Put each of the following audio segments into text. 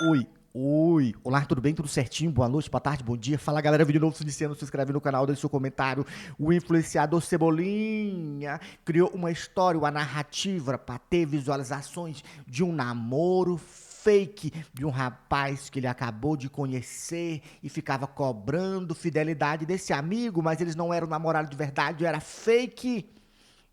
Oi. Olá, tudo bem? Tudo certinho? Boa noite, boa tarde, bom dia. Fala, galera, vídeo novo se iniciando, se inscreve no canal, deixa seu comentário. O influenciador Cebolinha criou uma história, uma narrativa para ter visualizações de um namoro fake de um rapaz que ele acabou de conhecer e ficava cobrando fidelidade desse amigo, mas eles não eram namorados de verdade, era fake.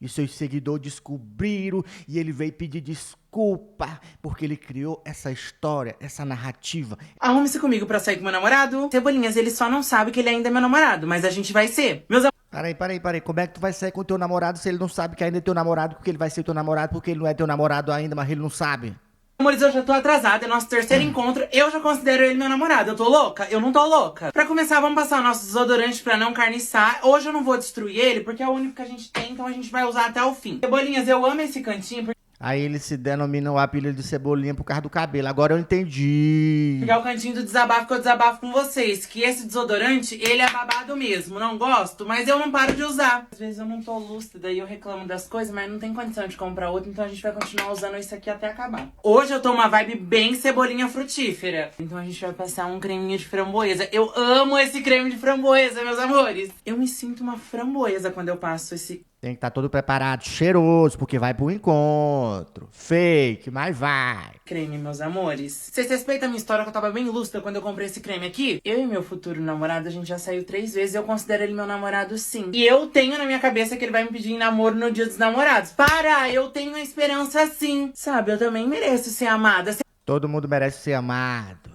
E seus seguidores descobriram e ele veio pedir desculpa porque ele criou essa história, essa narrativa. Arrume-se comigo pra sair com meu namorado. Cebolinhas, ele só não sabe que ele ainda é meu namorado, mas a gente vai ser. Peraí. Como é que tu vai sair com teu namorado se ele não sabe que ainda é teu namorado, porque ele vai ser teu namorado, porque ele não é teu namorado ainda, mas ele não sabe? Amores, eu já tô atrasada, é nosso terceiro encontro, eu já considero ele meu namorado. Eu tô louca? Eu não tô louca. Pra começar, vamos passar o nosso desodorante pra não carniçar. Hoje eu não vou destruir ele, porque é o único que a gente tem, então a gente vai usar até o fim. Cebolinhas, eu amo esse cantinho, Aí ele se denomina o apelido de Cebolinha por causa do cabelo. Agora eu entendi. porque é o cantinho do desabafo que eu desabafo com vocês. Que esse desodorante, ele é babado mesmo. Não gosto, mas eu não paro de usar. Às vezes eu não tô lúcida e eu reclamo das coisas, mas não tem condição de comprar outro, então a gente vai continuar usando isso aqui até acabar. Hoje eu tô uma vibe bem cebolinha frutífera. Então a gente vai passar um creminho de framboesa. Eu amo esse creme de framboesa, meus amores. Eu me sinto uma framboesa quando eu passo esse... Tem que estar todo preparado, cheiroso, porque vai pro encontro. Fake, mas vai. creme, meus amores. Vocês respeitam a minha história que eu tava bem lúcida quando eu comprei esse creme aqui? Eu e meu futuro namorado, a gente já saiu 3 vezes e eu considero ele meu namorado sim. E eu tenho na minha cabeça que ele vai me pedir em namoro no dia dos namorados. Para! Eu tenho a esperança sim. Sabe, eu também mereço ser amada. Todo mundo merece ser amado.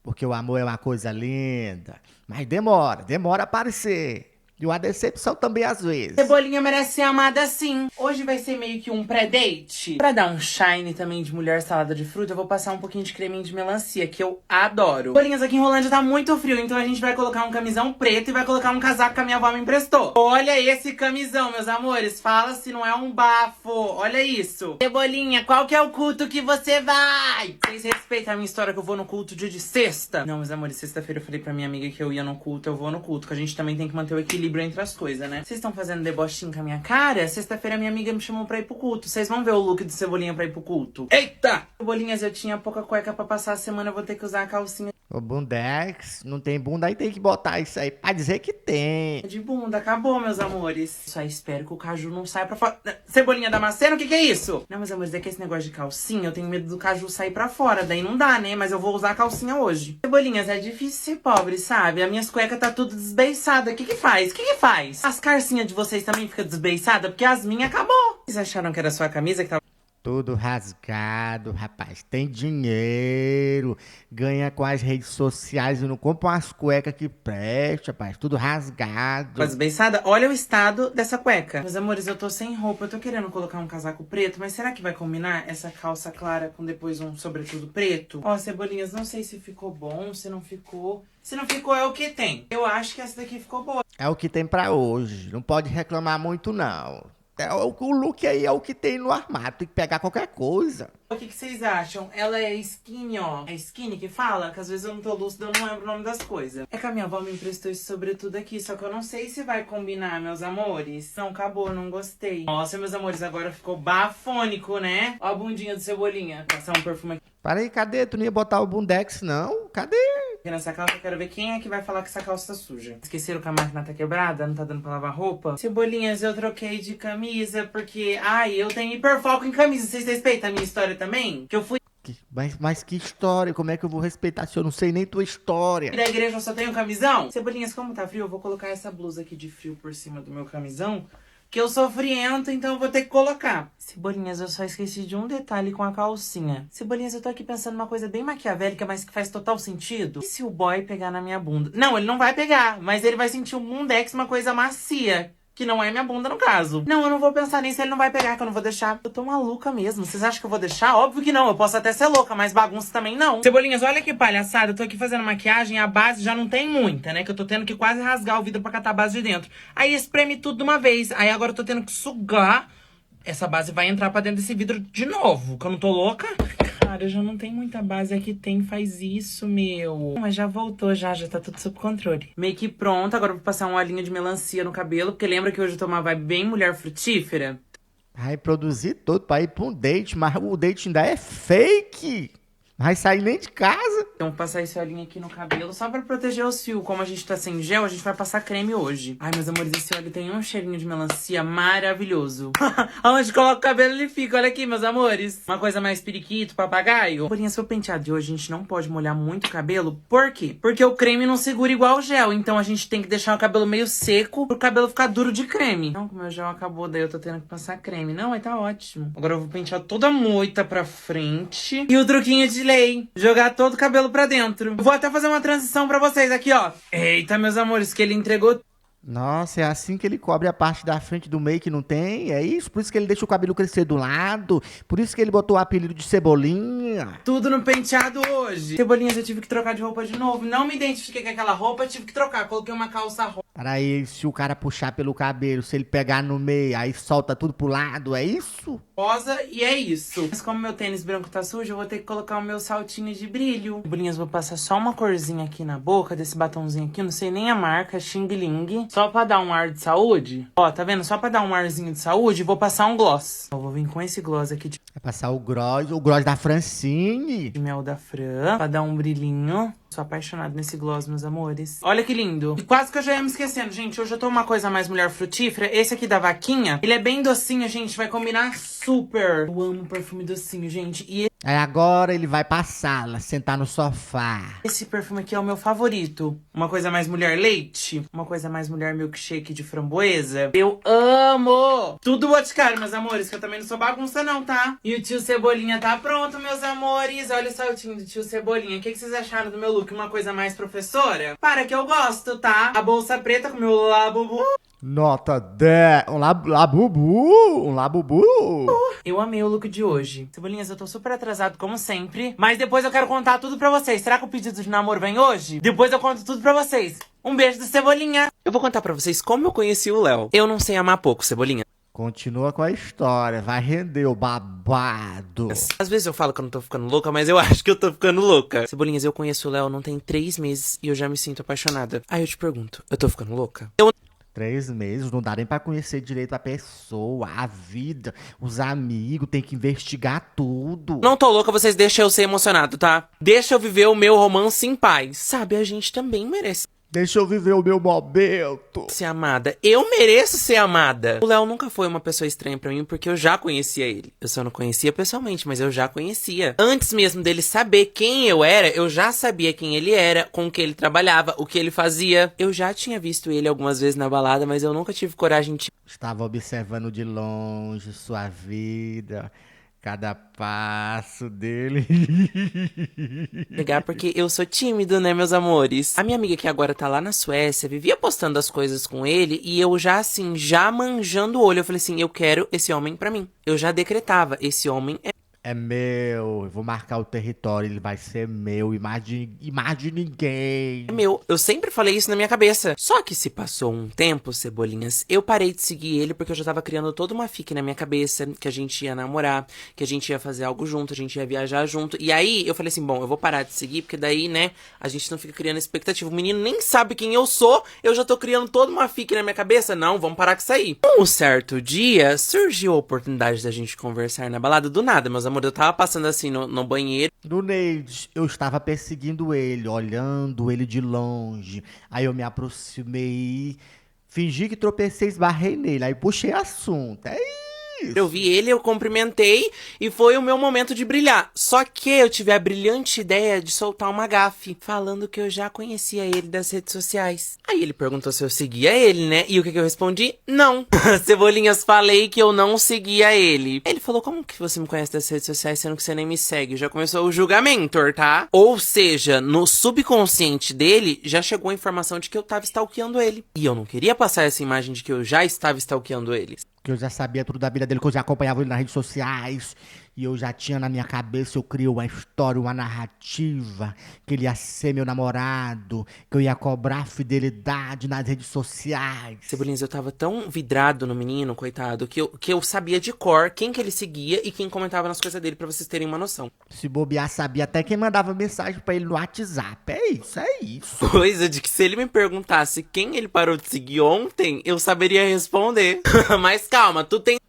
Porque o amor é uma coisa linda. Mas demora a aparecer. E uma decepção também às vezes. Cebolinha merece ser amada sim. Hoje vai ser meio que um pré-date. Pra dar um shine também de mulher salada de fruta, eu vou passar um pouquinho de creminho de melancia, que eu adoro. Cebolinhas, aqui em Rolândia tá muito frio, então a gente vai colocar um camisão preto e vai colocar um casaco que a minha avó me emprestou. Olha esse camisão, meus amores. Fala se não é um bafo. Olha isso. Cebolinha, qual que é o culto que você vai? Vocês respeitam a minha história que eu vou no culto dia de sexta? Não, meus amores, sexta-feira eu falei pra minha amiga que eu ia no culto, eu vou no culto, que a gente também tem que manter o equilíbrio entre as coisas, né? Vocês estão fazendo debochinho com a minha cara? Sexta-feira minha amiga me chamou pra ir pro culto. Vocês vão ver o look de Cebolinha pra ir pro culto. Eita! Cebolinhas, eu tinha pouca cueca pra passar a semana, eu vou ter que usar a calcinha O bundex, não tem bunda, aí tem que botar isso aí pra dizer que tem. de bunda. Acabou, meus amores. Só espero que o caju não saia pra fora. Cebolinha Damasceno, o que que é isso? Não, meus amores, é que esse negócio de calcinha, eu tenho medo do caju sair pra fora. Daí não dá, né? Mas eu vou usar a calcinha hoje. Cebolinhas, é difícil ser pobre, sabe? As minhas cuecas tá tudo desbeiçada. O que que faz? O que que faz? As carcinhas de vocês também ficam desbeiçadas? Porque as minhas acabou. Vocês acharam que era só a camisa que tava... Tudo rasgado, rapaz. Tem dinheiro, ganha com as redes sociais e não compra umas cuecas que presta, rapaz. Tudo rasgado. desbeiçada? Olha o estado dessa cueca. Meus amores, eu tô sem roupa. Eu tô querendo colocar um casaco preto, mas será que vai combinar essa calça clara com depois um sobretudo preto? Ó, Cebolinhas, não sei se ficou bom, se não ficou. Se não ficou, é o que tem. Eu acho que essa daqui ficou boa. É o que tem pra hoje. Não pode reclamar muito, não. O look aí é o que tem no armário. Tem que pegar qualquer coisa. O que que vocês acham? Ela é skinny, ó. É skinny que fala? Que às vezes eu não tô lúcida, eu não lembro o nome das coisas. É que a minha avó me emprestou esse sobretudo aqui, só que eu não sei se vai combinar, meus amores. Não, acabou, não gostei. Nossa, meus amores, agora ficou bafônico, né? Ó a bundinha do Cebolinha. Vou passar um perfume aqui Para aí, cadê? Tu não ia botar o bundex, não? Cadê? nessa calça. Eu quero ver quem é que vai falar que essa calça tá suja. Esqueceram que a máquina tá quebrada? Não tá dando pra lavar roupa? Cebolinhas, eu troquei de camisa porque... Ai, eu tenho hiperfoco em camisa. Vocês respeitam a minha história também? Que eu fui Mas que história? Como é que eu vou respeitar se eu não sei nem tua história? da igreja, eu só tenho camisão? Cebolinhas, como tá frio, eu vou colocar essa blusa aqui de frio por cima do meu camisão. Que eu sou friento, então eu vou ter que colocar. Cebolinhas, eu só esqueci de um detalhe com a calcinha. Cebolinhas, eu tô aqui pensando numa coisa bem maquiavélica, mas que faz total sentido. E se o boy pegar na minha bunda? Não, ele não vai pegar, mas ele vai sentir um bundex, uma coisa macia. Que não é minha bunda, no caso. Não, eu não vou pensar nisso, ele não vai pegar, que eu não vou deixar. Eu tô maluca mesmo. Vocês acham que eu vou deixar? Óbvio que não, eu posso até ser louca, mas bagunça também não. Cebolinhas, olha que palhaçada. Eu tô aqui fazendo maquiagem, a base já não tem muita, né? Que eu tô tendo que quase rasgar o vidro pra catar a base de dentro. Aí espreme tudo de uma vez. Aí agora eu tô tendo que sugar. Essa base vai entrar pra dentro desse vidro de novo, que eu não tô louca. Cara, já não tem muita base aqui, faz isso, meu. Mas já voltou, já tá tudo sob controle. Make pronto, agora eu vou passar um olhinho de melancia no cabelo, porque lembra que hoje eu tô uma vibe bem mulher frutífera? Vai produzir tudo pra ir pra um date, mas o date ainda é fake. Vai sair nem de casa. Então vou passar esse olhinho aqui no cabelo só pra proteger os fios. Como a gente tá sem gel, a gente vai passar creme hoje. Ai, meus amores, esse óleo tem um cheirinho de melancia maravilhoso. Aonde coloca o cabelo ele fica, olha aqui, meus amores. Uma coisa mais periquito, papagaio. Porém, seu penteado de hoje, a gente não pode molhar muito o cabelo. Por quê? Porque o creme não segura igual o gel. Então a gente tem que deixar o cabelo meio seco pro cabelo ficar duro de creme. Não, que o meu gel acabou, daí eu tô tendo que passar creme. Não, mas tá ótimo. Agora eu vou pentear toda a moita pra frente. E o truquinho de lei, jogar todo o cabelo pra dentro. Vou até fazer uma transição pra vocês aqui, ó. Eita, meus amores, que ele entregou. Nossa, é assim que ele cobre a parte da frente do meio que não tem? É isso? Por isso que ele deixa o cabelo crescer do lado? Por isso que ele botou o apelido de Cebolinha? Tudo no penteado hoje. Cebolinhas, eu tive que trocar de roupa de novo. Não me identifiquei com aquela roupa, tive que trocar. Coloquei uma calça rosa. Peraí, se o cara puxar pelo cabelo, se ele pegar no meio, aí solta tudo pro lado, é isso? E é isso. Mas como meu tênis branco tá sujo, eu vou ter que colocar o meu saltinho de brilho. Cebolinhas, vou passar só uma corzinha aqui na boca desse batomzinho aqui. Não sei nem a marca, Xing Ling. Só pra dar um ar de saúde. Ó, tá vendo? Só pra dar um arzinho de saúde, vou passar um gloss. Eu vou vir com esse gloss aqui de Vai passar o gloss da Francine. mel da Fran, pra dar um brilhinho. Sou apaixonada nesse gloss, meus amores. Olha que lindo. E quase que eu já ia me esquecendo, gente. Hoje eu tô uma coisa mais mulher frutífera. Esse aqui da Vaquinha, ele é bem docinho, gente. Vai combinar super. Eu amo perfume docinho, gente. E Aí agora ele vai pra sala, sentar no sofá. esse perfume aqui é o meu favorito. Uma coisa mais mulher leite. Uma coisa mais mulher milkshake de framboesa. Eu amo! Tudo Boticário, meus amores, que eu também não sou bagunça não, tá? E o tio Cebolinha tá pronto, meus amores. Olha o saltinho do tio Cebolinha. O que vocês acharam do meu look? Uma coisa mais professora? Para que eu gosto, tá? A bolsa preta com o meu labubu. Nota 10. Um labubu. Um labubu. Eu amei o look de hoje. Cebolinhas, eu tô super atrasado, como sempre. Mas depois eu quero contar tudo pra vocês. Será que o pedido de namoro vem hoje? Depois eu conto tudo pra vocês. Um beijo do Cebolinha. Eu vou contar pra vocês como eu conheci o Léo. Eu não sei amar pouco, Cebolinha. Continua com a história, vai render o babado. Às vezes eu falo que eu não tô ficando louca, mas eu acho que eu tô ficando louca. Cebolinhas, eu conheço o Léo não tem 3 meses e eu já me sinto apaixonada. Aí eu te pergunto, eu tô ficando louca? 3 meses, não dá nem pra conhecer direito a pessoa, a vida, os amigos, tem que investigar tudo. Não tô louca, vocês deixam eu ser emocionado, tá? Deixa eu viver o meu romance em paz. Sabe, a gente também merece Deixa eu viver o meu momento. ser amada. Eu mereço ser amada. O Léo nunca foi uma pessoa estranha pra mim porque eu já conhecia ele. Eu só não conhecia pessoalmente, mas eu já conhecia. Antes mesmo dele saber quem eu era, eu já sabia quem ele era, com o que ele trabalhava, o que ele fazia. Eu já tinha visto ele algumas vezes na balada, mas eu nunca tive coragem de Estava observando de longe sua vida, cada passo dele. pegar porque eu sou tímido, né, meus amores? A minha amiga que agora tá lá na Suécia vivia postando as coisas com ele e eu já assim, já manjando o olho, eu falei assim, eu quero esse homem pra mim. Eu já decretava, esse homem É meu, eu vou marcar o território, ele vai ser meu, e mais de ninguém. é meu. Eu sempre falei isso na minha cabeça. Só que se passou um tempo, Cebolinhas, eu parei de seguir ele porque eu já tava criando toda uma fique na minha cabeça, que a gente ia namorar, que a gente ia fazer algo junto, a gente ia viajar junto. E aí eu falei assim, bom, eu vou parar de seguir, porque daí, né, a gente não fica criando expectativa. O menino nem sabe quem eu sou, eu já tô criando toda uma fique na minha cabeça. Não, vamos parar com isso aí. Um certo dia, surgiu a oportunidade da gente conversar na balada do nada, meus amores. Eu tava passando assim no banheiro. Do Neide, eu estava perseguindo ele, olhando ele de longe. Aí eu me aproximei, fingi que tropecei, esbarrei nele. Aí puxei assunto. É isso. Eu vi ele, eu cumprimentei e foi o meu momento de brilhar. Só que eu tive a brilhante ideia de soltar uma gafe, falando que eu já conhecia ele das redes sociais. Aí ele perguntou se eu seguia ele, né? E o que eu respondi? Não. Cebolinhas, falei que eu não seguia ele. Ele falou, como que você me conhece das redes sociais, sendo que você nem me segue? Já começou o julgamento, tá? Ou seja, no subconsciente dele, já chegou a informação de que eu tava stalkeando ele. E eu não queria passar essa imagem de que eu já estava stalkeando ele. Que eu já sabia tudo da vida dele, que eu já acompanhava ele nas redes sociais. E eu já tinha na minha cabeça, eu criei uma história, uma narrativa, que ele ia ser meu namorado, que eu ia cobrar fidelidade nas redes sociais. Cebolinhas, eu tava tão vidrado no menino, coitado, que eu sabia de cor quem que ele seguia e quem comentava nas coisas dele, pra vocês terem uma noção. Se bobear, sabia até quem mandava mensagem pra ele no WhatsApp. É isso, é isso. Coisa de que se ele me perguntasse quem ele parou de seguir ontem, eu saberia responder. Mas calma, tu tem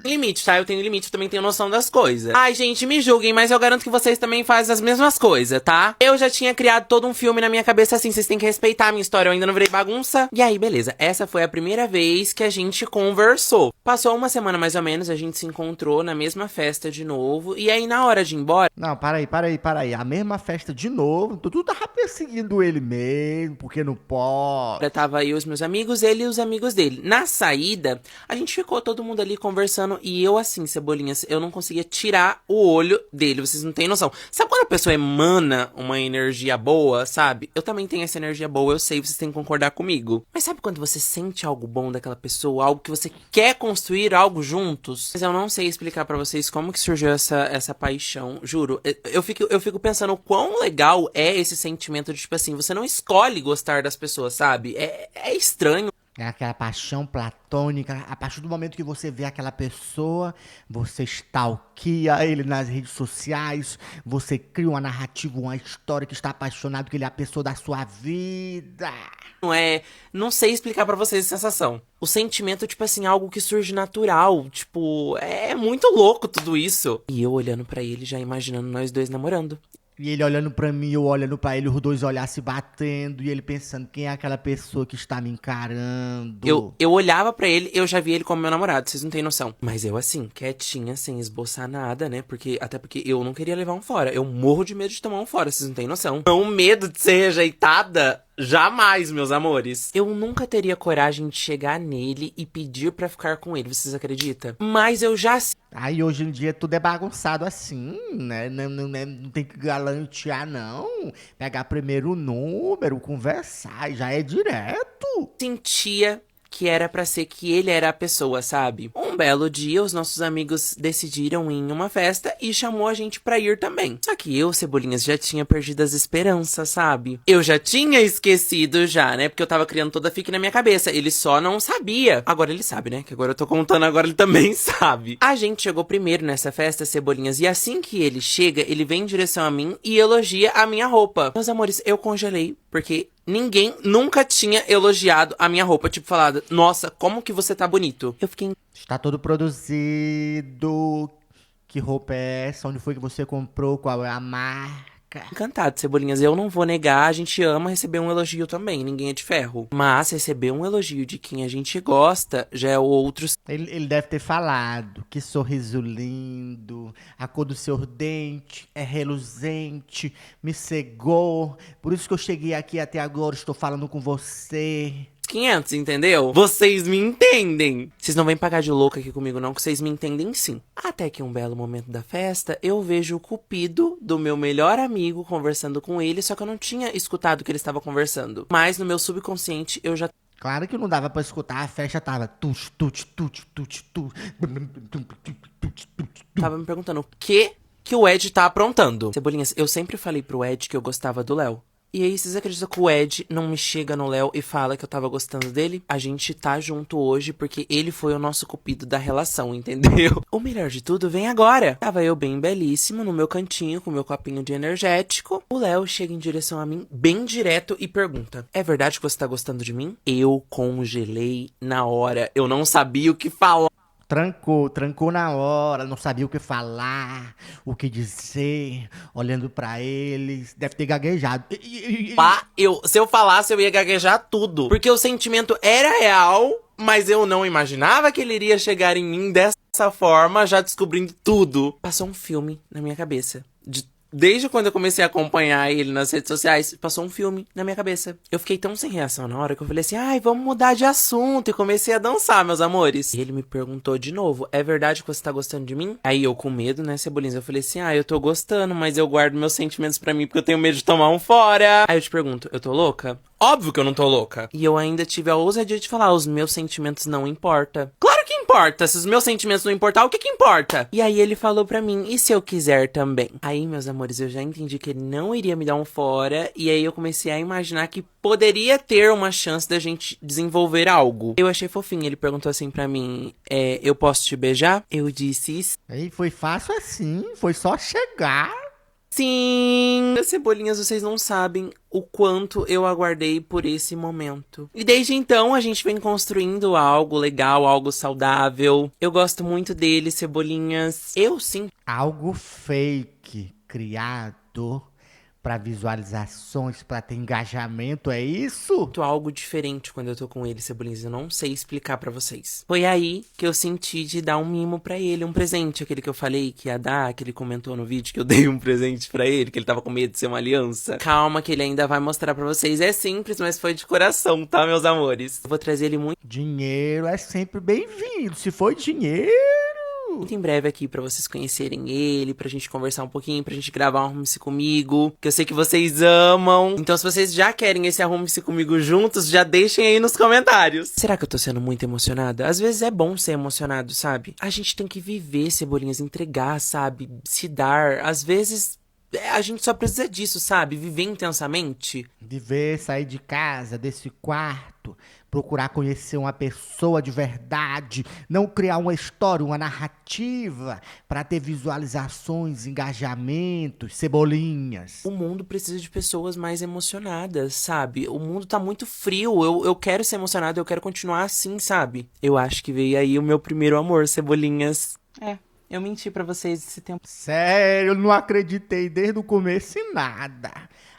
limite, tá? Eu tenho limite, eu também tenho noção das coisas. Ai, gente, me julguem, mas eu garanto que vocês também fazem as mesmas coisas, tá? Eu já tinha criado todo um filme na minha cabeça assim, vocês têm que respeitar a minha história, eu ainda não virei bagunça. E aí, beleza, essa foi a primeira vez que a gente conversou. Passou uma semana mais ou menos, a gente se encontrou na mesma festa de novo, e aí na hora de ir embora... Não, para aí. A mesma festa de novo. Tu tava perseguindo ele mesmo, porque não pode. Tava eu e os meus amigos, ele e os amigos dele. Na saída, a gente ficou todo mundo ali conversando e eu assim, Cebolinhas, eu não conseguia tirar o olho dele, vocês não têm noção. Sabe quando a pessoa emana uma energia boa, sabe? Eu também tenho essa energia boa, eu sei, vocês têm que concordar comigo. Mas sabe quando você sente algo bom daquela pessoa, algo que você quer construir algo juntos? Mas eu não sei explicar pra vocês como que surgiu essa paixão, juro. Eu fico pensando o quão legal é esse sentimento de, tipo assim, você não escolhe gostar das pessoas, sabe? É estranho. É aquela paixão platônica. A partir do momento que você vê aquela pessoa, você stalkeia ele nas redes sociais, você cria uma narrativa, uma história que está apaixonado, que ele é a pessoa da sua vida. Não sei explicar pra vocês a sensação. O sentimento, tipo assim, algo que surge natural. Tipo, é muito louco tudo isso. E eu olhando pra ele, já imaginando nós dois namorando. E ele olhando pra mim, eu olhando pra ele, os dois olhar se batendo, e ele pensando, quem é aquela pessoa que está me encarando? Eu olhava pra ele, eu já via ele como meu namorado, vocês não têm noção. Mas eu assim, quietinha, sem esboçar nada, né? Até porque eu não queria levar um fora. Eu morro de medo de tomar um fora, vocês não têm noção. Não, medo de ser rejeitada... Jamais, meus amores. Eu nunca teria coragem de chegar nele e pedir pra ficar com ele, vocês acreditam? Mas eu já... Aí hoje em dia tudo é bagunçado assim, né? Não tem que galantear, não. Pegar primeiro o número, conversar, já é direto. sentia que era pra ser que ele era a pessoa, sabe? Um belo dia, os nossos amigos decidiram ir em uma festa e chamou a gente pra ir também. Só que eu, Cebolinhas, já tinha perdido as esperanças, sabe? Eu já tinha esquecido já, né? Porque eu tava criando toda a fique na minha cabeça. Ele só não sabia. Agora ele sabe, né? Que agora eu tô contando, agora ele também sabe. A gente chegou primeiro nessa festa, Cebolinhas, e assim que ele chega, ele vem em direção a mim e elogia a minha roupa. Meus amores, eu congelei, porque... ninguém nunca tinha elogiado a minha roupa, tipo, falado, nossa, como que você tá bonito. Eu fiquei... Está todo produzido. Que roupa é essa? Onde foi que você comprou? Qual é a marca? encantado, Cebolinhas. Eu não vou negar, a gente ama receber um elogio também, ninguém é de ferro. Mas receber um elogio de quem a gente gosta já é outro... Ele deve ter falado, que sorriso lindo, a cor do seu dente é reluzente, me cegou, por isso que eu cheguei aqui até agora, estou falando com você. 500, entendeu? Vocês me entendem. Vocês não vêm pagar de louca aqui comigo não, que vocês me entendem sim. Até que um belo momento da festa, eu vejo o cupido do meu melhor amigo conversando com ele, só que eu não tinha escutado o que ele estava conversando. Mas no meu subconsciente, eu já... Claro que não dava pra escutar, a festa tava tut, tut, tut, tut, tut. tava me perguntando o que o Ed tá aprontando. Cebolinhas, eu sempre falei pro Ed que eu gostava do Léo. E aí, vocês acreditam que o Ed não me chega no Léo e fala que eu tava gostando dele? A gente tá junto hoje porque ele foi o nosso cupido da relação, entendeu? O melhor de tudo vem agora. Tava eu bem belíssimo no meu cantinho com meu copinho de energético. O Léo chega em direção a mim, bem direto, e pergunta: é verdade que você tá gostando de mim? Eu congelei na hora. Eu não sabia o que falar. Trancou na hora, não sabia o que falar, o que dizer, olhando pra eles, deve ter gaguejado. Se eu falasse, eu ia gaguejar tudo. Porque o sentimento era real, mas eu não imaginava que ele iria chegar em mim dessa forma, já descobrindo tudo. Passou um filme na minha cabeça. Desde quando eu comecei a acompanhar ele nas redes sociais, passou um filme na minha cabeça. Eu fiquei tão sem reação na hora que eu falei assim, ai, vamos mudar de assunto. E comecei a dançar, meus amores. E ele me perguntou de novo, é verdade que você tá gostando de mim? Aí eu com medo, né, Cebolinhas, eu falei assim, eu tô gostando, mas eu guardo meus sentimentos pra mim porque eu tenho medo de tomar um fora. Aí eu te pergunto, eu tô louca? Óbvio que eu não tô louca. E eu ainda tive a ousadia de falar, os meus sentimentos não importam. Claro que importa, se os meus sentimentos não importar, o que que importa? E aí ele falou pra mim, e se eu quiser também? Aí, meus amores, eu já entendi que ele não iria me dar um fora, e aí eu comecei a imaginar que poderia ter uma chance da gente desenvolver algo. Eu achei fofinho, ele perguntou assim pra mim, eu posso te beijar? Eu disse isso. Aí foi fácil assim, foi só chegar. Sim, Cebolinhas, vocês não sabem o quanto eu aguardei por esse momento. E desde então a gente vem construindo algo legal, algo saudável. Eu gosto muito dele, Cebolinhas. Eu sim. Algo fake, criado para visualizações, para ter engajamento, é isso? Algo diferente quando eu tô com ele, Cebolinhas. Eu não sei explicar pra vocês. Foi aí que eu senti de dar um mimo pra ele, um presente, aquele que eu falei que ia dar, que ele comentou no vídeo que eu dei um presente pra ele, que ele tava com medo de ser uma aliança. Calma que ele ainda vai mostrar pra vocês. É simples, mas foi de coração, tá, meus amores? Eu vou trazer ele muito Dinheiro é sempre bem-vindo. Se for dinheiro, em breve aqui pra vocês conhecerem ele, pra gente conversar um pouquinho, pra gente gravar um Arrume-se Comigo, que eu sei que vocês amam. Então se vocês já querem esse Arrume-se Comigo juntos, já deixem aí nos comentários. Será que eu tô sendo muito emocionada? Às vezes é bom ser emocionado, sabe? A gente tem que viver, Cebolinhas, entregar, sabe? Se dar. Às vezes a gente só precisa disso, sabe? Viver intensamente. viver, sair de casa, desse quarto, procurar conhecer uma pessoa de verdade, não criar uma história, uma narrativa para ter visualizações, engajamentos, cebolinhas. O mundo precisa de pessoas mais emocionadas, sabe? O mundo tá muito frio. Eu quero ser emocionado, eu quero continuar assim, sabe? Eu acho que veio aí o meu primeiro amor, Cebolinhas. Eu menti pra vocês esse tempo Sério, eu não acreditei desde o começo em nada.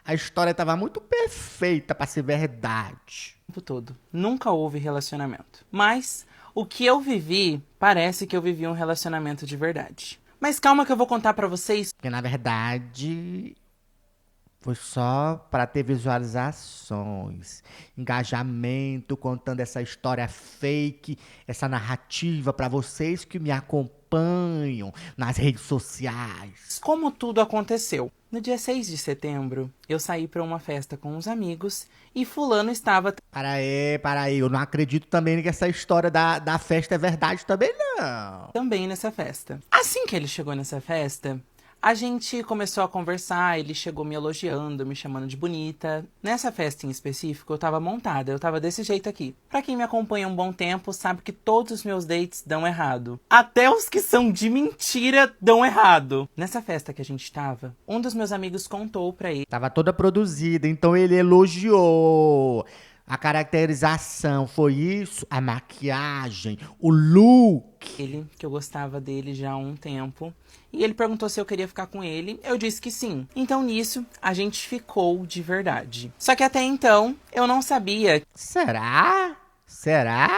A história estava muito perfeita para ser verdade. todo. Nunca houve relacionamento. Mas o que eu vivi, parece que eu vivi um relacionamento de verdade. Mas calma que eu vou contar pra vocês. Porque na verdade foi só para ter visualizações, engajamento, contando essa história fake, essa narrativa para vocês que me acompanham nas redes sociais. Como tudo aconteceu. No dia 6 de setembro, eu saí pra uma festa com uns amigos e fulano estava Para aí, eu não acredito também que essa história da festa é verdade também não. também nessa festa. Assim que ele chegou nessa festa, a gente começou a conversar, ele chegou me elogiando, me chamando de bonita. Nessa festa em específico, eu tava montada, eu tava desse jeito aqui. Pra quem me acompanha um bom tempo, sabe que todos os meus dates dão errado. Até os que são de mentira dão errado. Nessa festa que a gente tava, um dos meus amigos contou pra ele Tava toda produzida, então ele elogiou. A caracterização foi isso, a maquiagem, o look. que eu gostava dele já há um tempo. E ele perguntou se eu queria ficar com ele. Eu disse que sim. Então nisso, a gente ficou de verdade. Só que até então, eu não sabia Será? Será?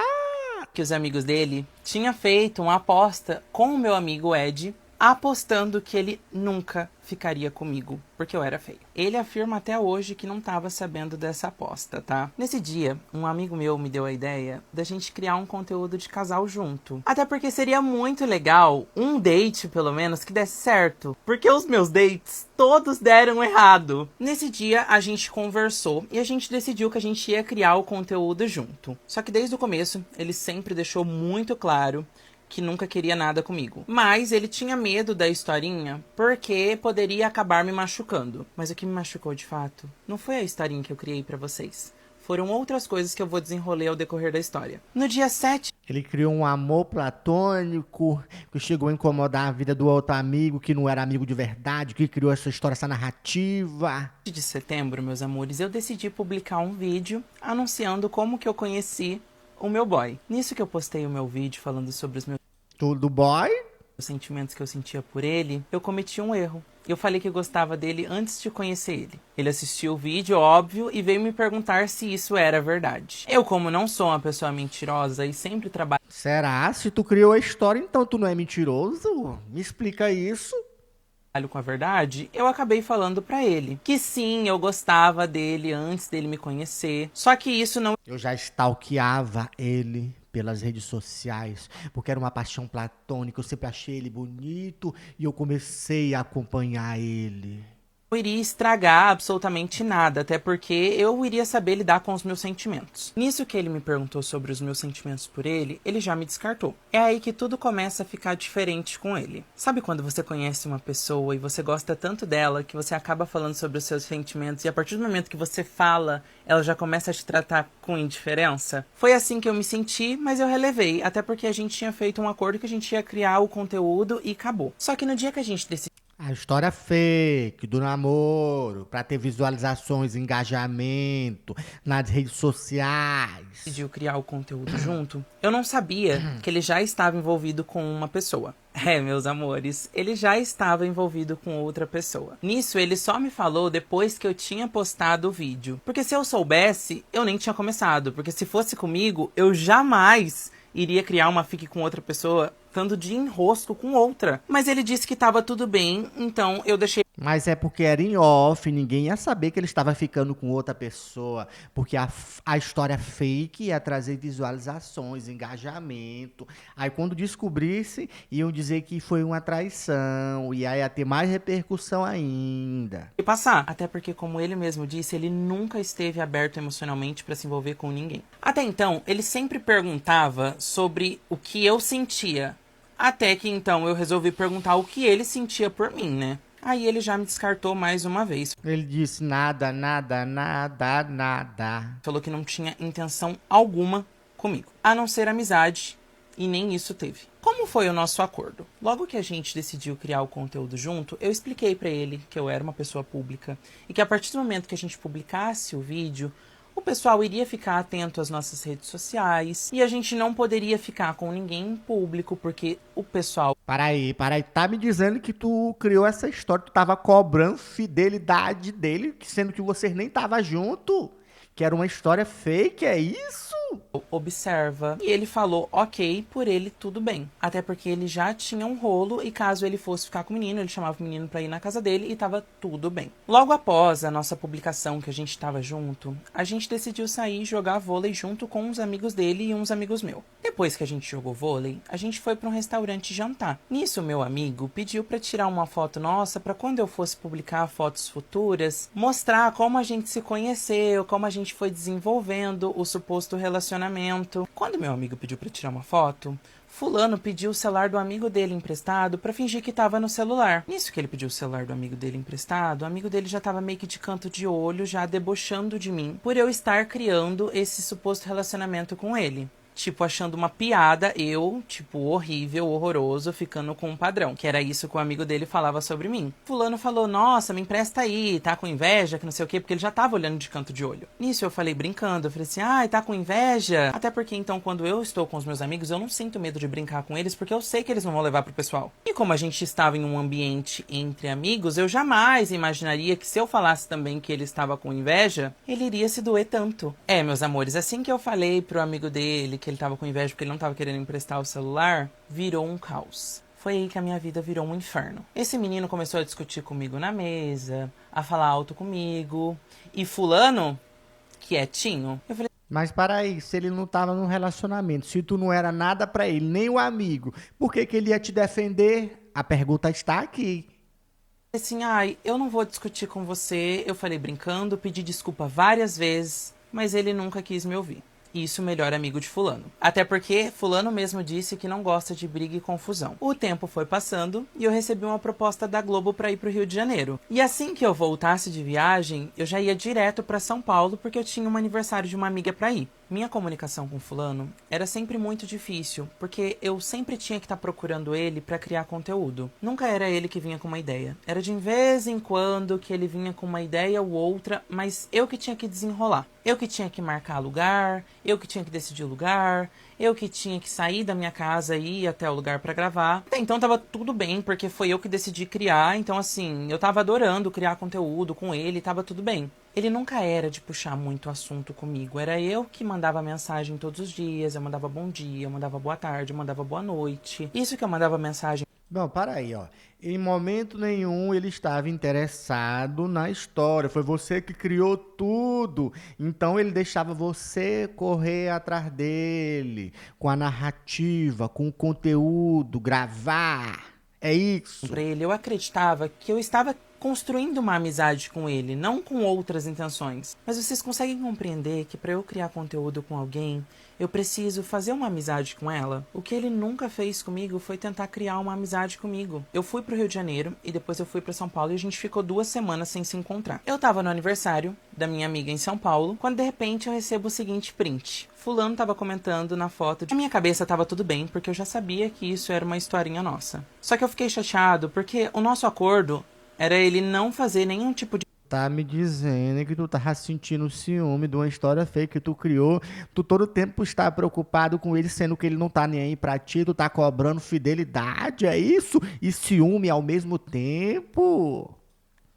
que os amigos dele tinham feito uma aposta com o meu amigo Ed, apostando que ele nunca ficaria comigo, porque eu era feio. Ele afirma até hoje que não estava sabendo dessa aposta, tá? Nesse dia, um amigo meu me deu a ideia da gente criar um conteúdo de casal junto. Até porque seria muito legal, um date pelo menos, que desse certo. Porque os meus dates, todos deram errado. Nesse dia, a gente conversou e a gente decidiu que a gente ia criar o conteúdo junto. Só que desde o começo, ele sempre deixou muito claro que nunca queria nada comigo. Mas ele tinha medo da historinha porque poderia acabar me machucando. Mas o que me machucou de fato não foi a historinha que eu criei pra vocês. Foram outras coisas que eu vou desenrolar ao decorrer da história. No dia 7 Ele criou um amor platônico que chegou a incomodar a vida do outro amigo, que não era amigo de verdade, que criou essa história, essa narrativa. de setembro, meus amores, eu decidi publicar um vídeo anunciando como que eu conheci o meu boy. Nisso que eu postei o meu vídeo falando sobre os meus Tudo boy? sentimentos que eu sentia por ele, eu cometi um erro. Eu falei que gostava dele antes de conhecer ele. Ele assistiu o vídeo, óbvio, e veio me perguntar se isso era verdade. Eu, como não sou uma pessoa mentirosa e sempre trabalho Será? Se tu criou a história, então tu não é mentiroso? Me explica isso. com a verdade, eu acabei falando pra ele que sim, eu gostava dele antes dele me conhecer. Só que isso não Eu já stalkeava ele pelas redes sociais, porque era uma paixão platônica, eu sempre achei ele bonito e eu comecei a acompanhar ele. iria estragar absolutamente nada, até porque eu iria saber lidar com os meus sentimentos. Nisso que ele me perguntou sobre os meus sentimentos por ele, ele já me descartou. É aí que tudo começa a ficar diferente com ele. Sabe quando você conhece uma pessoa e você gosta tanto dela que você acaba falando sobre os seus sentimentos e a partir do momento que você fala, ela já começa a te tratar com indiferença? Foi assim que eu me senti, mas eu relevei, até porque a gente tinha feito um acordo que a gente ia criar o conteúdo e acabou. Só que no dia que a gente decidiu A história fake do namoro, pra ter visualizações, engajamento nas redes sociais. Decidiu criar o conteúdo junto, eu não sabia que ele já estava envolvido com uma pessoa. É, meus amores, ele já estava envolvido com outra pessoa. Nisso, ele só me falou depois que eu tinha postado o vídeo. Porque se eu soubesse, eu nem tinha começado. Porque se fosse comigo, eu jamais iria criar uma fic com outra pessoa, estando de enrosco com outra. Mas ele disse que tava tudo bem, então eu deixei. Mas é porque era em off, ninguém ia saber que ele estava ficando com outra pessoa. Porque a história fake ia trazer visualizações, engajamento. Aí quando descobrisse, iam dizer que foi uma traição. E aí ia ter mais repercussão ainda. E passar. Até porque, como ele mesmo disse, ele nunca esteve aberto emocionalmente pra se envolver com ninguém. Até então, ele sempre perguntava sobre o que eu sentia. Até que então eu resolvi perguntar o que ele sentia por mim, né? Aí ele já me descartou mais uma vez. Ele disse nada, nada, nada, nada. Falou que não tinha intenção alguma comigo, a não ser amizade, e nem isso teve. Como foi o nosso acordo? Logo que a gente decidiu criar o conteúdo junto, eu expliquei pra ele que eu era uma pessoa pública e que a partir do momento que a gente publicasse o vídeo, o pessoal iria ficar atento às nossas redes sociais e a gente não poderia ficar com ninguém em público porque o pessoal... Para aí, tá me dizendo que tu criou essa história, tu tava cobrando fidelidade dele, sendo que vocês nem tava junto, que era uma história fake, é isso? observa. E ele falou, ok, por ele tudo bem. Até porque ele já tinha um rolo e caso ele fosse ficar com o menino, ele chamava o menino pra ir na casa dele e tava tudo bem. Logo após a nossa publicação que a gente tava junto, a gente decidiu sair e jogar vôlei junto com uns amigos dele e uns amigos meus. Depois que a gente jogou vôlei, a gente foi pra um restaurante jantar. Nisso, meu amigo pediu pra tirar uma foto nossa pra quando eu fosse publicar fotos futuras, mostrar como a gente se conheceu, como a gente foi desenvolvendo o suposto relacionamento. Quando meu amigo pediu pra tirar uma foto, fulano pediu o celular do amigo dele emprestado pra fingir que tava no celular. Nisso que ele pediu o celular do amigo dele emprestado, o amigo dele já tava meio que de canto de olho, já debochando de mim, por eu estar criando esse suposto relacionamento com ele. Tipo, achando uma piada, eu, tipo, horrível, horroroso, ficando com um padrão. Que era isso que o amigo dele falava sobre mim. Fulano falou, nossa, me empresta aí, tá com inveja, que não sei o quê, porque ele já tava olhando de canto de olho. Nisso eu falei brincando, eu falei assim, ai, tá com inveja? Até porque, então, quando eu estou com os meus amigos, eu não sinto medo de brincar com eles, porque eu sei que eles não vão levar pro pessoal. E como a gente estava em um ambiente entre amigos, eu jamais imaginaria que se eu falasse também que ele estava com inveja, ele iria se doer tanto. É, meus amores, assim que eu falei pro amigo dele que ele tava com inveja porque ele não tava querendo emprestar o celular, virou um caos. Foi aí que a minha vida virou um inferno. Esse menino começou a discutir comigo na mesa, a falar alto comigo, e fulano, quietinho, eu falei Mas para aí, se ele não tava num relacionamento, se tu não era nada pra ele, nem o amigo, por que que ele ia te defender? A pergunta está aqui. assim, ai, eu não vou discutir com você, eu falei brincando, pedi desculpa várias vezes, mas ele nunca quis me ouvir. Isso, o melhor amigo de fulano. Até porque fulano mesmo disse que não gosta de briga e confusão. O tempo foi passando e eu recebi uma proposta da Globo pra ir pro Rio de Janeiro. E assim que eu voltasse de viagem, eu já ia direto pra São Paulo porque eu tinha um aniversário de uma amiga pra ir. Minha comunicação com fulano era sempre muito difícil, porque eu sempre tinha que estar procurando ele pra criar conteúdo. Nunca era ele que vinha com uma ideia. Era de vez em quando que ele vinha com uma ideia ou outra, mas eu que tinha que desenrolar. Eu que tinha que marcar lugar, eu que tinha que decidir o lugar, eu que tinha que sair da minha casa e ir até o lugar pra gravar. Até então tava tudo bem, porque foi eu que decidi criar, então assim, eu tava adorando criar conteúdo com ele, tava tudo bem. Ele nunca era de puxar muito assunto comigo, era eu que mandava mensagem todos os dias, eu mandava bom dia, eu mandava boa tarde, eu mandava boa noite. Isso que eu mandava mensagem. Bom, para aí, ó. Em momento nenhum ele estava interessado na história. Foi você que criou tudo. Então ele deixava você correr atrás dele, com a narrativa, com o conteúdo, gravar. É isso. Pra ele, eu acreditava que eu estava construindo uma amizade com ele, não com outras intenções. Mas vocês conseguem compreender que para eu criar conteúdo com alguém, eu preciso fazer uma amizade com ela? O que ele nunca fez comigo foi tentar criar uma amizade comigo. Eu fui pro Rio de Janeiro e depois eu fui pra São Paulo e a gente ficou 2 semanas sem se encontrar. Eu tava no aniversário da minha amiga em São Paulo, quando de repente eu recebo o seguinte print. Fulano tava comentando na foto. Na minha cabeça tava tudo bem, porque eu já sabia que isso era uma historinha nossa. Só que eu fiquei chateado porque o nosso acordo era ele não fazer nenhum tipo de... Tá me dizendo que tu tá sentindo ciúme de uma história fake que tu criou. Tu todo tempo está preocupado com ele, sendo que ele não tá nem aí pra ti. Tu tá cobrando fidelidade, é isso? E ciúme ao mesmo tempo?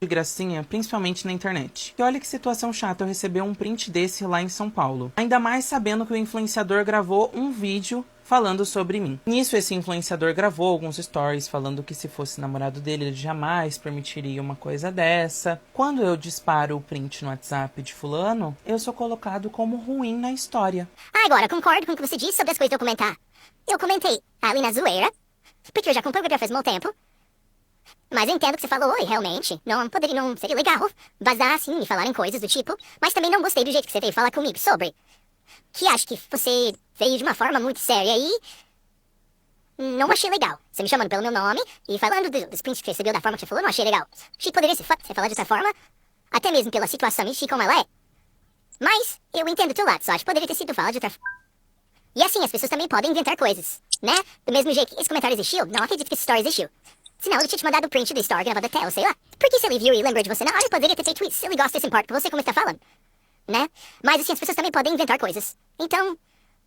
de gracinha, principalmente na internet. E olha que situação chata eu receber um print desse lá em São Paulo. Ainda mais sabendo que o influenciador gravou um vídeo falando sobre mim. Nisso, esse influenciador gravou alguns stories falando que se fosse namorado dele, ele jamais permitiria uma coisa dessa. Quando eu disparo o print no WhatsApp de fulano, eu sou colocado como ruim na história. Agora, concordo com o que você disse sobre as coisas de eu comentar. Eu comentei ali na zoeira, porque eu já acompanho o Gabriel faz um bom tempo. Mas eu entendo o que você falou e realmente não seria legal vazar assim e falarem coisas do tipo. Mas também não gostei do jeito que você veio falar comigo sobre. Que acho que você veio de uma forma muito séria e não achei legal. Você me chamando pelo meu nome e falando dos prints que você recebeu da forma que você falou, não achei legal. Achei que poderia ser você falar de outra forma, até mesmo pela situação em si como ela é. Mas eu entendo o teu lado, só acho que poderia ter sido falado de outra forma. E assim, as pessoas também podem inventar coisas, né? Do mesmo jeito que esse comentário existiu, não acredito que esse story existiu. Senão ele tinha te mandado o print do story gravado até, ou sei lá. Porque se ele viu e lembrou de você na hora, ele poderia ter feito isso. Se ele gosta, se importa com você, como ele tá falando. Né? Mas assim, as pessoas também podem inventar coisas. Então,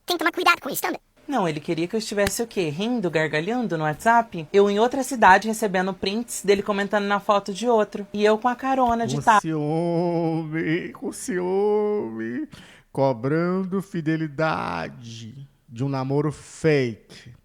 tem que tomar cuidado com isso também. Não, ele queria que eu estivesse o quê? Rindo, gargalhando no WhatsApp? Eu em outra cidade recebendo prints dele comentando na foto de outro. E eu com a carona de Com ciúme, cobrando fidelidade de um namoro fake.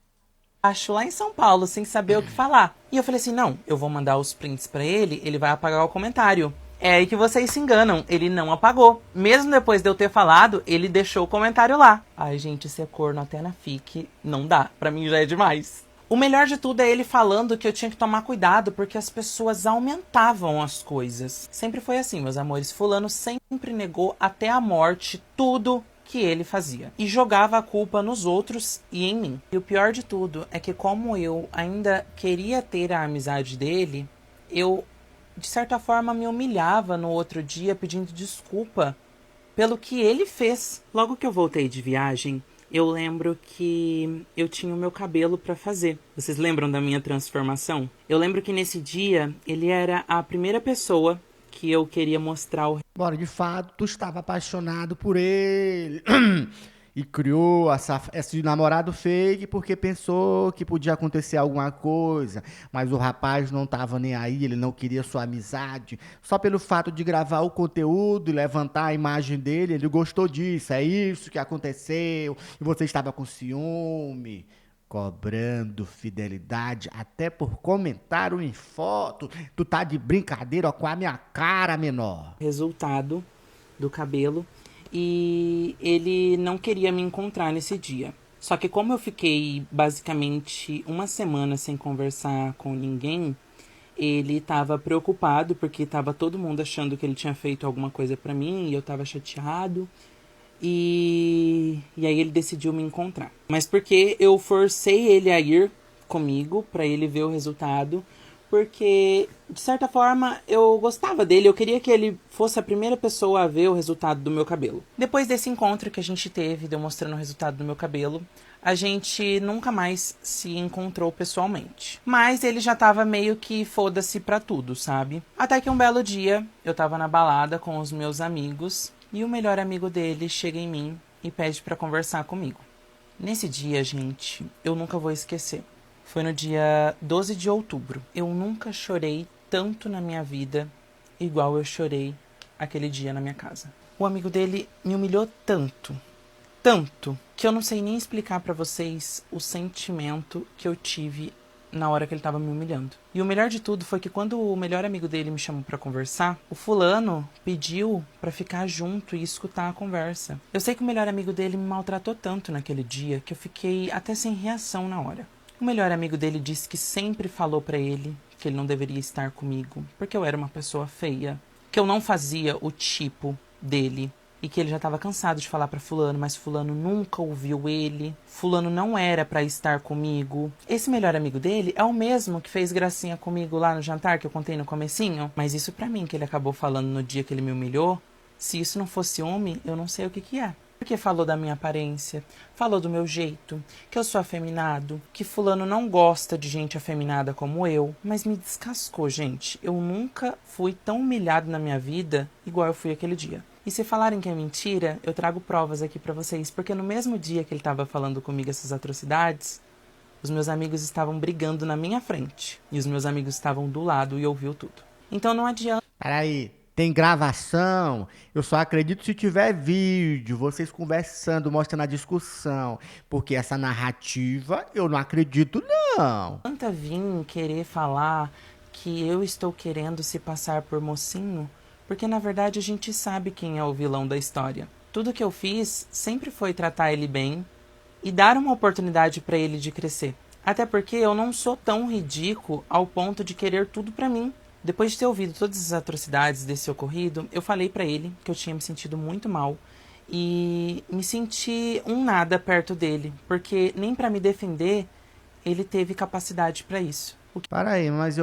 Acho lá em São Paulo, sem saber o que falar. E eu falei assim, não, eu vou mandar os prints pra ele, ele vai apagar o comentário. É aí que vocês se enganam, ele não apagou. Mesmo depois de eu ter falado, ele deixou o comentário lá. Ai, gente, ser corno até na FIC não dá, pra mim já é demais. O melhor de tudo é ele falando que eu tinha que tomar cuidado porque as pessoas aumentavam as coisas. Sempre foi assim, meus amores. Fulano sempre negou até a morte tudo que ele fazia. E jogava a culpa nos outros e em mim. E o pior de tudo é que como eu ainda queria ter a amizade dele, eu, de certa forma, me humilhava no outro dia pedindo desculpa pelo que ele fez. Logo que eu voltei de viagem, eu lembro que eu tinha o meu cabelo pra fazer. Vocês lembram da minha transformação? Eu lembro que nesse dia, ele era a primeira pessoa que eu queria mostrar o... Bora, de fato, tu estava apaixonado por ele. E criou esse namorado fake porque pensou que podia acontecer alguma coisa. Mas o rapaz não estava nem aí, ele não queria sua amizade. Só pelo fato de gravar o conteúdo e levantar a imagem dele, ele gostou disso. É isso que aconteceu. E você estava com ciúme. Cobrando fidelidade até por comentário em foto. Tu tá de brincadeira com a minha cara, menor. resultado do cabelo e ele não queria me encontrar nesse dia. Só que como eu fiquei basicamente uma semana sem conversar com ninguém, ele estava preocupado porque estava todo mundo achando que ele tinha feito alguma coisa pra mim e eu estava chateado. E aí ele decidiu me encontrar. Mas porque eu forcei ele a ir comigo pra ele ver o resultado. Porque, de certa forma, eu gostava dele. Eu queria que ele fosse a primeira pessoa a ver o resultado do meu cabelo. Depois desse encontro que a gente teve, de eu mostrando o resultado do meu cabelo, a gente nunca mais se encontrou pessoalmente. Mas ele já tava meio que foda-se pra tudo, sabe? Até que um belo dia, eu tava na balada com os meus amigos e o melhor amigo dele chega em mim e pede pra conversar comigo. Nesse dia, gente, eu nunca vou esquecer. Foi no dia 12 de outubro. Eu nunca chorei tanto na minha vida igual eu chorei aquele dia na minha casa. O amigo dele me humilhou tanto, que eu não sei nem explicar pra vocês o sentimento que eu tive na hora que ele tava me humilhando. E o melhor de tudo foi que quando o melhor amigo dele me chamou pra conversar, o fulano pediu pra ficar junto e escutar a conversa. Eu sei que o melhor amigo dele me maltratou tanto naquele dia que eu fiquei até sem reação na hora. O melhor amigo dele disse que sempre falou pra ele que ele não deveria estar comigo, porque eu era uma pessoa feia, que eu não fazia o tipo dele, e que ele já estava cansado de falar pra fulano, mas fulano nunca ouviu ele, fulano não era pra estar comigo. Esse melhor amigo dele é o mesmo que fez gracinha comigo lá no jantar que eu contei no comecinho, mas isso pra mim que ele acabou falando no dia que ele me humilhou, se isso não fosse ciúme, eu não sei o que é. Porque falou da minha aparência, falou do meu jeito, que eu sou afeminado, que fulano não gosta de gente afeminada como eu, mas me descascou, gente. Eu nunca fui tão humilhado na minha vida igual eu fui aquele dia. E se falarem que é mentira, eu trago provas aqui pra vocês, porque no mesmo dia que ele tava falando comigo essas atrocidades, os meus amigos estavam brigando na minha frente, e os meus amigos estavam do lado e ouviu tudo. Então não adianta. Peraí, tem gravação? Eu só acredito se tiver vídeo, vocês conversando, mostrando a discussão. Porque essa narrativa eu não acredito, não. Tanta vir querer falar que eu estou querendo se passar por mocinho, porque na verdade a gente sabe quem é o vilão da história. Tudo que eu fiz sempre foi tratar ele bem e dar uma oportunidade para ele de crescer. Até porque eu não sou tão ridículo ao ponto de querer tudo para mim. Depois de ter ouvido todas as atrocidades desse ocorrido, eu falei pra ele que eu tinha me sentido muito mal e me senti um nada perto dele, porque nem pra me defender ele teve capacidade pra isso. Peraí, mas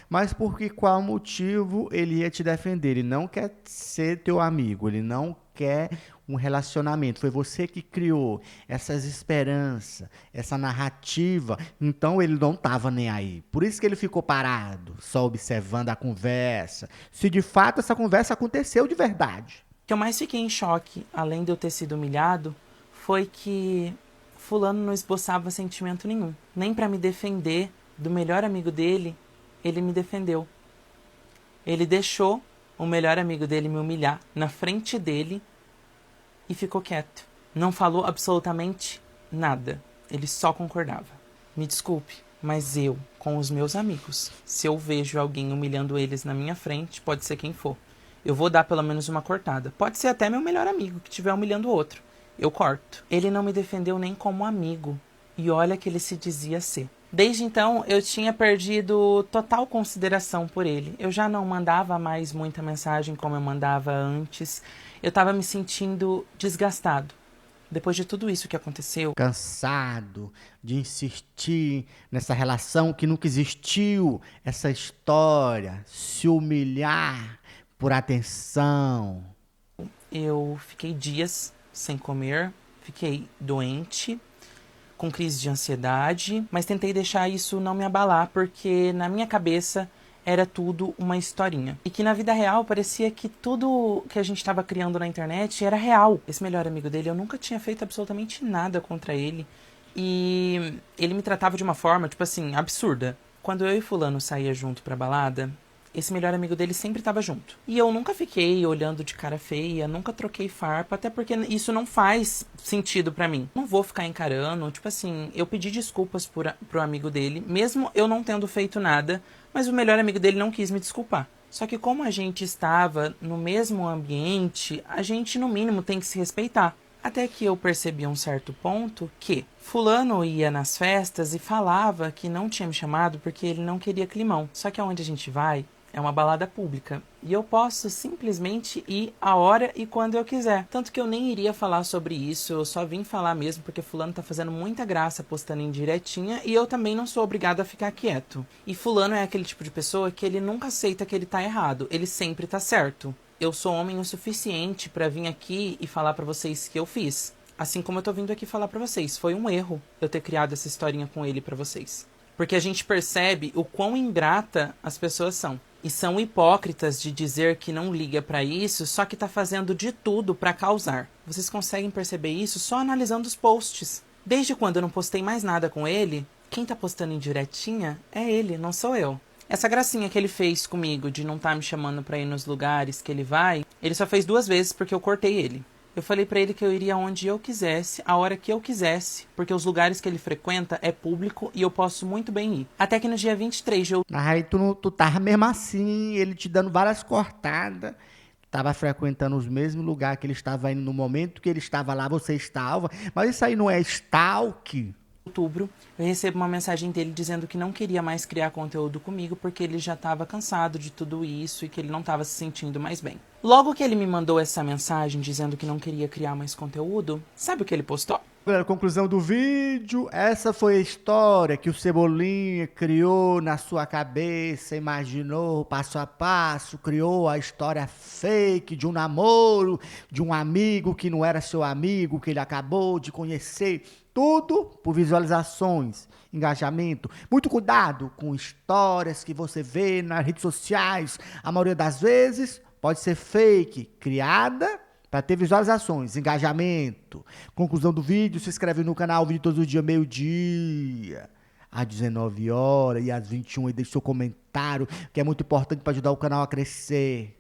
mas por que qual motivo ele ia te defender? Ele não quer ser teu amigo, ele não quer um relacionamento. Foi você que criou essas esperanças, essa narrativa. Então ele não estava nem aí. Por isso que ele ficou parado, só observando a conversa. Se de fato essa conversa aconteceu de verdade. O que eu mais fiquei em choque, além de eu ter sido humilhado, foi que fulano não esboçava sentimento nenhum. Nem pra me defender do melhor amigo dele, ele me defendeu. Ele deixou o melhor amigo dele me humilhar na frente dele e ficou quieto. Não falou absolutamente nada. Ele só concordava. Me desculpe, mas eu, com os meus amigos, se eu vejo alguém humilhando eles na minha frente, pode ser quem for, eu vou dar pelo menos uma cortada. Pode ser até meu melhor amigo que estiver humilhando o outro. Eu corto. Ele não me defendeu nem como amigo. E olha que ele se dizia ser. Desde então, eu tinha perdido total consideração por ele. Eu já não mandava mais muita mensagem como eu mandava antes. Eu estava me sentindo desgastado. Depois de tudo isso que aconteceu... Cansado de insistir nessa relação que nunca existiu. Essa história, se humilhar por atenção. Eu fiquei dias sem comer, fiquei doente, com crise de ansiedade, mas tentei deixar isso não me abalar, porque na minha cabeça era tudo uma historinha. E que na vida real parecia que tudo que a gente estava criando na internet era real. Esse melhor amigo dele, eu nunca tinha feito absolutamente nada contra ele. E ele me tratava de uma forma, tipo assim, absurda. Quando eu e fulano saía junto pra balada, esse melhor amigo dele sempre estava junto. E eu nunca fiquei olhando de cara feia, nunca troquei farpa, até porque isso não faz sentido pra mim. Não vou ficar encarando, tipo assim, eu pedi desculpas pro amigo dele, mesmo eu não tendo feito nada, mas o melhor amigo dele não quis me desculpar. Só que como a gente estava no mesmo ambiente, a gente no mínimo tem que se respeitar. Até que eu percebi um certo ponto que fulano ia nas festas e falava que não tinha me chamado porque ele não queria climão. Só que aonde a gente vai é uma balada pública. E eu posso simplesmente ir a hora e quando eu quiser. Tanto que eu nem iria falar sobre isso, eu só vim falar mesmo porque fulano tá fazendo muita graça postando em diretinha e eu também não sou obrigado a ficar quieto. E fulano é aquele tipo de pessoa que ele nunca aceita que ele tá errado, ele sempre tá certo. Eu sou homem o suficiente pra vir aqui e falar pra vocês que eu fiz. Assim como eu tô vindo aqui falar pra vocês. Foi um erro eu ter criado essa historinha com ele pra vocês. Porque a gente percebe o quão ingrata as pessoas são. E são hipócritas de dizer que não liga pra isso, só que tá fazendo de tudo pra causar. Vocês conseguem perceber isso só analisando os posts. Desde quando eu não postei mais nada com ele, quem tá postando em diretinha é ele, não sou eu. Essa gracinha que ele fez comigo de não tá me chamando pra ir nos lugares que ele vai, ele só fez 2 vezes porque eu cortei ele. Eu falei pra ele que eu iria onde eu quisesse, a hora que eu quisesse, porque os lugares que ele frequenta é público e eu posso muito bem ir. Até que no dia 23 de outubro... Aí tu tava mesmo assim, ele te dando várias cortadas, tava frequentando os mesmos lugares que ele estava indo no momento que ele estava lá, você estava, mas isso aí não é stalk? outubro, eu recebo uma mensagem dele dizendo que não queria mais criar conteúdo comigo porque ele já estava cansado de tudo isso e que ele não estava se sentindo mais bem. Logo que ele me mandou essa mensagem dizendo que não queria criar mais conteúdo, sabe o que ele postou? Galera, conclusão do vídeo, essa foi a história que o Cebolinha criou na sua cabeça, imaginou passo a passo, criou a história fake de um namoro, de um amigo que não era seu amigo, que ele acabou de conhecer, tudo por visualizações, engajamento. Muito cuidado com histórias que você vê nas redes sociais, a maioria das vezes pode ser fake, criada para ter visualizações, engajamento. Conclusão do vídeo, se inscreve no canal, vídeo todos os dias, meio-dia, às 19 horas e às 21 e deixa seu comentário, que é muito importante para ajudar o canal a crescer.